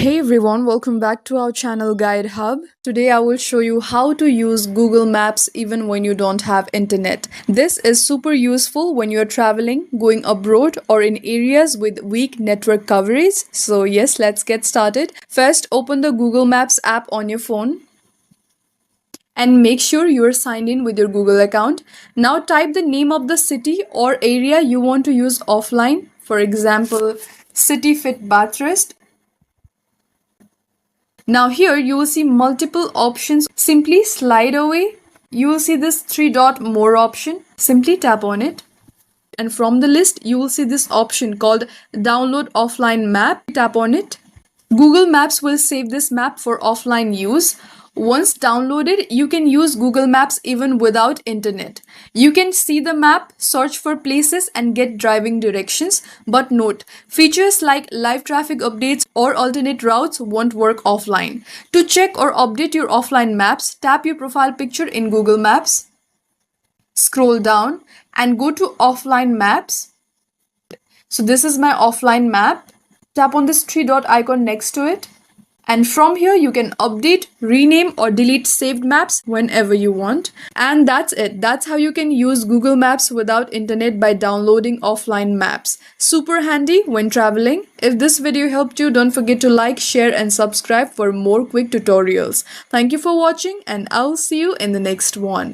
Hey everyone, welcome back to our channel Guide Hub. Today I will show you how to use Google Maps even when you don't have internet. This is super useful when you're traveling, going abroad, or in areas with weak network coverage. So yes, let's get started. First, open the Google Maps app on your phone and make sure you're signed in with your Google account. Now type the name of the city or area you want to use offline. For example, City Fit Bathurst. Now here you will see multiple options. Simply slide away. You will see this three dot more option. Simply tap on it. And from the list, you will see this option called download offline map. Tap on it. Google Maps will save this map for offline use. Once downloaded, you can use Google Maps even without internet. You can see the map, search for places, and get driving directions. But note, features like live traffic updates or alternate routes won't work offline. To check or update your offline maps, tap your profile picture in Google Maps, scroll down, and go to offline maps. So this is my offline map. Tap on this three dot icon next to it. And from here, you can update, rename, or delete saved maps whenever you want. And that's it. That's how you can use Google Maps without internet by downloading offline maps. Super handy when traveling. If this video helped you, don't forget to like, share, and subscribe for more quick tutorials. Thank you for watching, and I'll see you in the next one.